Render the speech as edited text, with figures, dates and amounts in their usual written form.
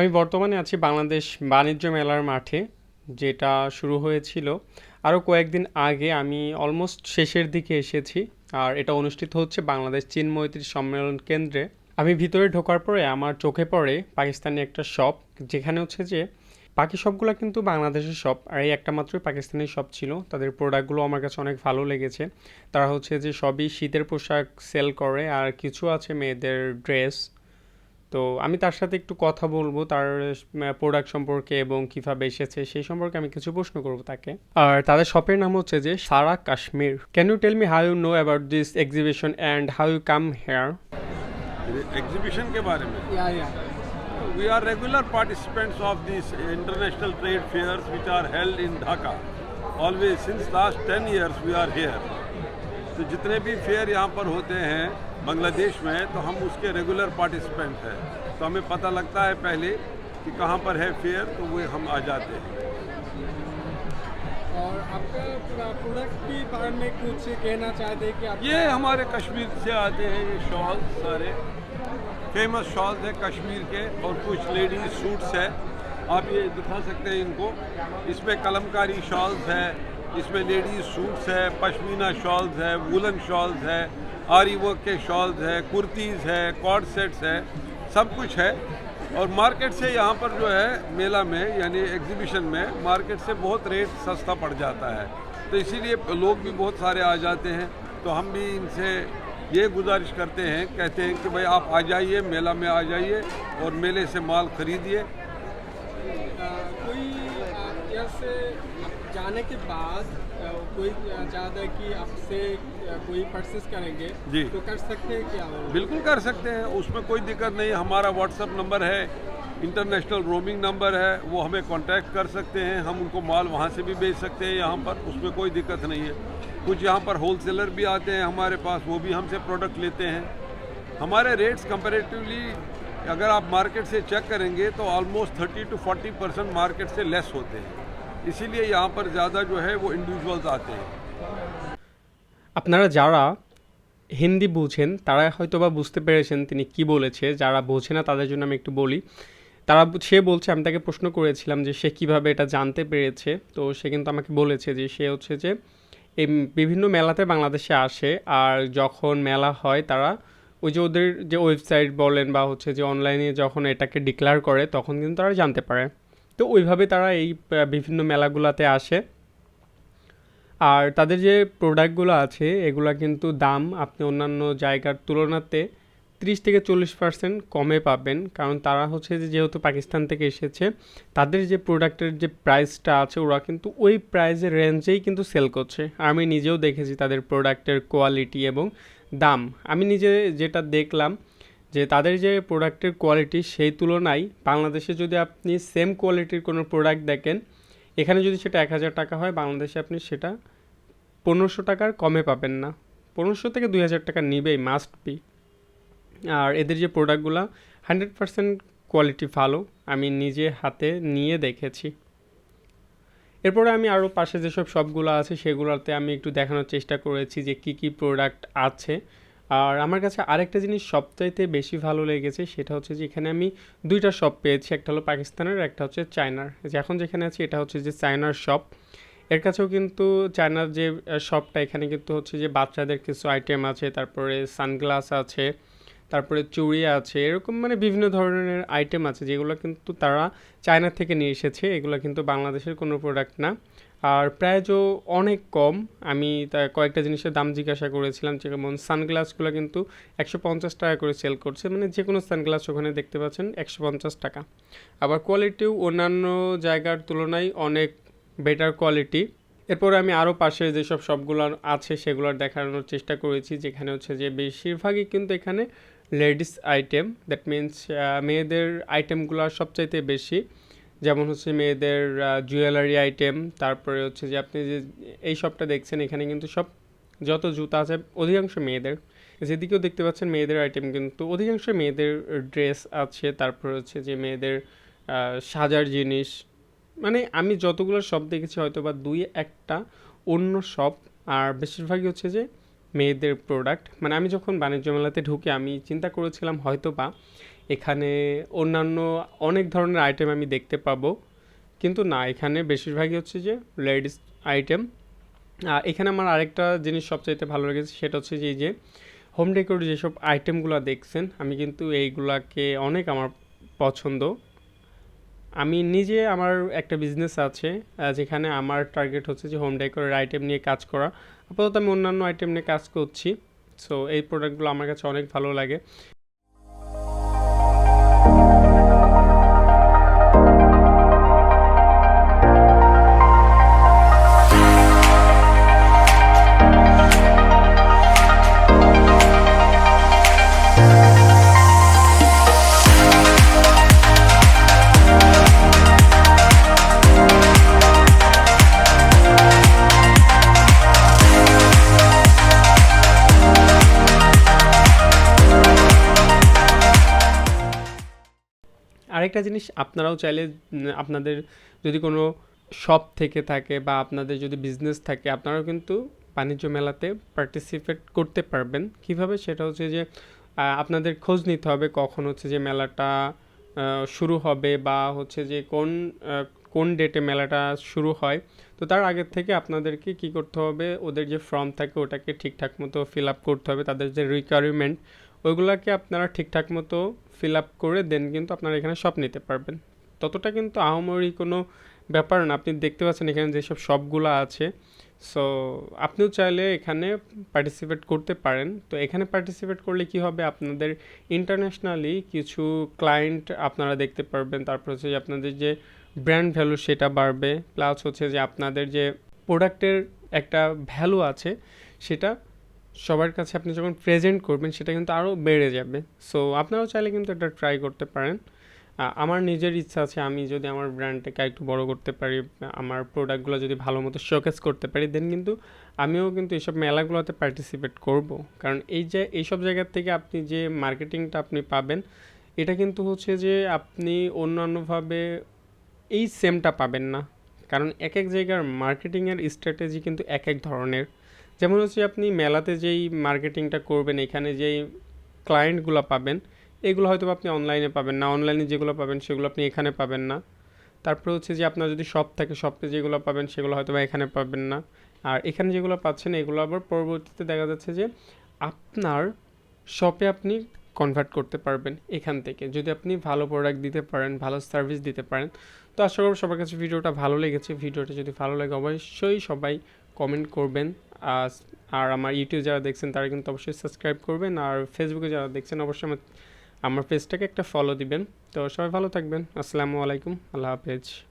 আমি বর্তমানে আছি বাংলাদেশ বাণিজ্য মেলার মাঠে, যেটা শুরু হয়েছিল আরও কয়েকদিন আগে। আমি অলমোস্ট শেষের দিকে এসেছি। আর এটা অনুষ্ঠিত হচ্ছে বাংলাদেশ চীন মৈত্রী সম্মেলন কেন্দ্রে। আমি ভিতরে ঢোকার পরে আমার চোখে পড়ে পাকিস্তানি একটা শপ, যেখানে হচ্ছে যে বাকি সবগুলো কিন্তু বাংলাদেশের শপ, আর এই একটা মাত্রই পাকিস্তানি শপ ছিল। তাদের প্রোডাক্টগুলো আমার কাছে অনেক ভালো লেগেছে। তারা হচ্ছে যে সবই শীতের পোশাক সেল করে, আর কিছু আছে মেয়েদের ড্রেস। তো আমি তার সাথে একটু কথা বলবো তার প্রোডাক্ট সম্পর্কে এবং কিভাবে এসেছে সেই সম্পর্কে আমি কিছু প্রশ্ন করব তাকে। আর তাদের শপের নাম হচ্ছে যে Sara Kashmir. Can you tell me how you know about this exhibition and how you come here? Exhibition के बारे में we are regular participants of this international trade fairs which are held in Dhaka always since last 10 years we are here. तो जितने भी fair यहाँ पर होते हैं बांग्लादेश में, तो हम उसके रेगुलर पार्टिसिपेंट हैं। तो हमें पता लगता है पहले कि कहाँ पर है फेयर, तो वो हम आ जाते हैं। और आपका प्रोडक्ट के बारे में कुछ कहना चाहते हैं कि आप ये हमारे कश्मीर से आते हैं, ये शॉल सारे फेमस शॉल्स हैं कश्मीर के, और कुछ लेडीज सूट्स है। आप ये दिखा सकते हैं इनको। इसमें कलमकारी शॉल्स है, इसमें लेडीज सूट्स है, पश्मीना शॉल्स है, वूलन शॉल्स है, आरी वर्क के शॉल्स है, कुर्तीज़ है, कॉर्ड सेट्स है, सब कुछ है। और मार्केट से यहाँ पर जो है मेला में यानी एग्जीबिशन में मार्केट से बहुत रेट सस्ता पड़ जाता है, तो इसीलिए लोग भी बहुत सारे आ जाते हैं। तो हम भी इनसे ये गुजारिश करते हैं, कहते हैं कि भाई आप आ जाइए, मेला में आ जाइए और मेले से माल खरीदिए। कोई यहाँ से आप जाने के बाद कोई चाहता है कि आपसे कोई परचेस करेंगे जी। तो कर सकते हैं क्या वो? बिल्कुल कर सकते हैं, उसमें कोई दिक्कत नहीं। हमारा व्हाट्सएप नंबर है, इंटरनेशनल रोमिंग नंबर है, वो हमें कांटेक्ट कर सकते हैं। हम उनको माल वहाँ से भी बेच सकते हैं यहाँ पर, उसमें कोई दिक्कत नहीं है। कुछ यहाँ पर होलसेलर भी आते हैं हमारे पास, वो भी हमसे प्रोडक्ट लेते हैं। हमारे रेट्स कंपैरेटिवली अगर आप मार्केट से चेक करेंगे तो ऑलमोस्ट 30 to 40% मार्केट से लेस होते हैं, इसीलिए यहाँ पर ज़्यादा जो है वो इंडिविजुअल्स आते हैं। আপনারা যারা হিন্দি বুঝেন তারা হয়তো বা বুঝতে পেরেছেন তিনি কি বলেছে। যারা বোঝে না তাদের জন্য আমি একটু বলি। সে বলছে, আমি তাকে প্রশ্ন করেছিলাম যে সে কিভাবে এটা জানতে পেরেছে। তো সে কিন্তু আমাকে বলেছে যে সে হচ্ছে যে এই বিভিন্ন মেলাতে বাংলাদেশে আসে, আর যখন মেলা হয় তারা ওই যে ওদের যে ওয়েবসাইট বলেন বা হচ্ছে যে অনলাইনে যখন এটাকে ডিক্লেয়ার করে তখন কিন্তু তারা জানতে পারে। তো ওইভাবে তারা এই বিভিন্ন মেলাগুলোতে আসে। আর তাদের যে প্রোডাক্টগুলো আছে এগুলা কিন্তু দাম আপনি অন্যান্য জায়গার তুলনাতে 30 থেকে 40% কমে পাবেন, কারণ তারা হচ্ছে যে যেহেতু পাকিস্তান থেকে এসেছে তাদের যে প্রোডাক্টের যে প্রাইসটা আছে ওরা কিন্তু ওই প্রাইসের রেঞ্জেই কিন্তু সেল করছে। আমি নিজেও দেখেছি তাদের প্রোডাক্টের কোয়ালিটি এবং দাম। আমি নিজে যেটা দেখলাম যে তাদের যে প্রোডাক্টের কোয়ালিটি সেই তুলনায় বাংলাদেশে যদি আপনি সেম কোয়ালিটির কোনো প্রোডাক্ট দেখেন, এখানে যদি সেটা 1000 টাকা হয় বাংলাদেশে আপনি সেটা 1500 টাকার কমে পাবেন না। 1500 থেকে 2000 টাকা নিবেই, মাস্ট বি। আর এদের যে প্রোডাক্টগুলো 100% কোয়ালিটি ভালো, আমি নিজে হাতে নিয়ে দেখেছি। এরপরে আমি আরও পাশে যেসব শপগুলো আছে সেগুলোতে আমি একটু দেখানোর চেষ্টা করেছি যে কি কি প্রোডাক্ট আছে। আর আমার কাছে আরেকটা জিনিস সবচাইতে বেশি ভালো লেগেছে, সেটা হচ্ছে যে এখানে আমি দুইটা শপ পেয়েছি, একটা হলো পাকিস্তানের, একটা হচ্ছে চায়নার। যে এখন যেখানে আছি এটা হচ্ছে যে চায়নার শপ। এর কাছেও কিন্তু চায়নার যে শপটা, এখানে কিন্তু হচ্ছে যে বাচ্চাদের কিছু আইটেম আছে, তারপরে সানগ্লাস আছে, তারপরে চুড়ি আছে, এরকম মানে বিভিন্ন ধরনের আইটেম আছে যেগুলো কিন্তু তারা চায়না থেকে নিয়ে এসেছে। এগুলো কিন্তু বাংলাদেশের কোনো প্রোডাক্ট না। আর প্রাইসও অনেক কম। আমি কয়েকটা জিনিসের দাম জিজ্ঞাসা করেছিলাম, যেমন সানগ্লাসগুলো কিন্তু 150 টাকা করে সেল করছে, মানে যে কোনো সানগ্লাস ওখানে দেখতে পাচ্ছেন 150 টাকা। আবার কোয়ালিটিও অন্যান্য জায়গার তুলনায় অনেক বেটার কোয়ালিটি। এরপরে আমি আরও পাশে যেসব শপগুলো আছে সেগুলোর দেখানোর চেষ্টা করেছি, যেখানে হচ্ছে যে বেশিরভাগই কিন্তু এখানে লেডিস আইটেম, দ্যাট মিন্স মেয়েদের আইটেমগুলো সবচাইতে বেশি। যেমন হচ্ছে মেয়েদের জুয়েলারি আইটেম, তারপরে হচ্ছে যে আপনি যে এই শপটা দেখছেন এখানে কিন্তু সব যত জুতা আছে অধিকাংশ মেয়েদের। যেদিকেও দেখতে পাচ্ছেন মেয়েদের আইটেম, কিন্তু অধিকাংশ মেয়েদের ড্রেস আছে। তারপরে হচ্ছে যে মেয়েদের সাজার জিনিস, মানে আমি যতগুলো শপ দেখেছি হয়তো বা 2-1টা অন্য শপ, আর বেশিরভাগই হচ্ছে যে মেয়েদের প্রোডাক্ট। মানে আমি যখন বাণিজ্য মেলাতে ঢুকে আমি চিন্তা করেছিলাম হয়তো বা এখানে অন্যান্য অনেক ধরনের আইটেম আমি দেখতে পাবো, কিন্তু না, এখানে বেশিরভাগই হচ্ছে যে লেডিস আইটেম। এখানে আমার আরেকটা জিনিস সবচাইতে ভালো লেগেছে, সেটা হচ্ছে যে এই যে হোম ডেকোর যেসব আইটেমগুলো দেখছেন, আমি কিন্তু এইগুলাকে অনেক আমার পছন্দ। আমি নিজে আমার একটা বিজনেস আছে, যেখানে আমার টার্গেট হচ্ছে যে হোম ডেকোরের আইটেম নিয়ে কাজ করা। আপাতত আমি অন্যান্য আইটেম নিয়ে কাজ করছি। সো এই প্রোডাক্টগুলো আমার কাছে অনেক ভালো লাগে। আরেকটা জিনিস, আপনারাও চাইলে আপনাদের যদি কোনো শপ থেকে থাকে বা আপনাদের যদি বিজনেস থাকে, আপনারাও কিন্তু বাণিজ্য মেলাতে পার্টিসিপেট করতে পারবেন। কিভাবে? সেটা হচ্ছে যে আপনাদের খোঁজ নিতে হবে কখন হচ্ছে যে মেলাটা শুরু হবে, বা হচ্ছে যে কোন ডেটে মেলাটা শুরু হয়। তো তার আগের থেকে আপনাদেরকে কি করতে হবে, ওদের যে ফর্ম থাকে ওটাকে ঠিকঠাক মতো ফিল আপ করতে হবে। তাদের যে রিকোয়ারমেন্ট ওইগুলাকে আপনারা ঠিকঠাক মতো ফিল আপ করে দেন কিন্তু আপনারা এখানে শপ নিতে পারবেন। ততটা কিন্তু আহামরি কোনো ব্যাপার না। আপনি দেখতে পাচ্ছেন এখানে যেসব শপগুলো আছে, সো আপনিও চাইলে এখানে পার্টিসিপেট করতে পারেন। তো এখানে পার্টিসিপেট করলে কি হবে, আপনাদের ইন্টারন্যাশনালি কিছু ক্লায়েন্ট আপনারা দেখতে পারবেন। তারপর হচ্ছে যে আপনাদের যে ব্র্যান্ড ভ্যালু সেটা বাড়বে, প্লাস হচ্ছে যে আপনাদের যে প্রোডাক্টের একটা ভ্যালু আছে সেটা সবার কাছে আপনি যখন প্রেজেন্ট করবেন সেটা কিন্তু আরও বেড়ে যাবে। সো আপনারাও চাইলে কিন্তু এটা ট্রাই করতে পারেন। আমার নিজের ইচ্ছা আছে, আমি যদি আমার ব্র্যান্ডটাকে একটু বড় করতে পারি, আমার প্রোডাক্টগুলো যদি ভালো মতো শোকেস করতে পারি, দেন কিন্তু আমিও কিন্তু এইসব মেলাগুলোতে পার্টিসিপেট করব। কারণ এই যে এইসব জায়গার থেকে আপনি যে মার্কেটিংটা আপনি পাবেন, এটা কিন্তু হচ্ছে যে আপনি অন্যান্যভাবে এই সেমটা পাবেন না। কারণ এক এক জায়গার মার্কেটিংয়ের স্ট্র্যাটেজি কিন্তু এক এক ধরনের। যেমন হচ্ছে আপনি মেলাতে যেই মার্কেটিংটা করবেন, এখানে যেই ক্লায়েন্টগুলো পাবেন, এগুলো হয়তো আপনি অনলাইনে পাবেন না। অনলাইনে যেগুলো পাবেন সেগুলো আপনি এখানে পাবেন না। তারপর হচ্ছে যে আপনার যদি শপ থাকে, শপে যেগুলো পাবেন সেগুলো হয়তো বা এখানে পাবেন না। আর এখানে যেগুলো পাচ্ছেন এগুলো আবার পরবর্তীতে দেখা যাচ্ছে যে আপনার শপে আপনি কনভার্ট করতে পারবেন এখান থেকে, যদি আপনি ভালো প্রোডাক্ট দিতে পারেন, ভালো সার্ভিস দিতে পারেন। তো আশা করব সবার কাছে ভিডিওটা ভালো লেগেছে। ভিডিওটা যদি ভালো লাগে অবশ্যই সবাই কমেন্ট করবেন। আর আমার ইউটিউব যারা দেখছেন তারা কিন্তু অবশ্যই সাবস্ক্রাইব করবেন, আর ফেসবুকে যারা দেখছেন অবশ্যই আমার পেজটাকে একটা ফলো দিবেন। তো সবাই ভালো থাকবেন। আসসালামু আলাইকুম, আল্লাহ হাফেজ।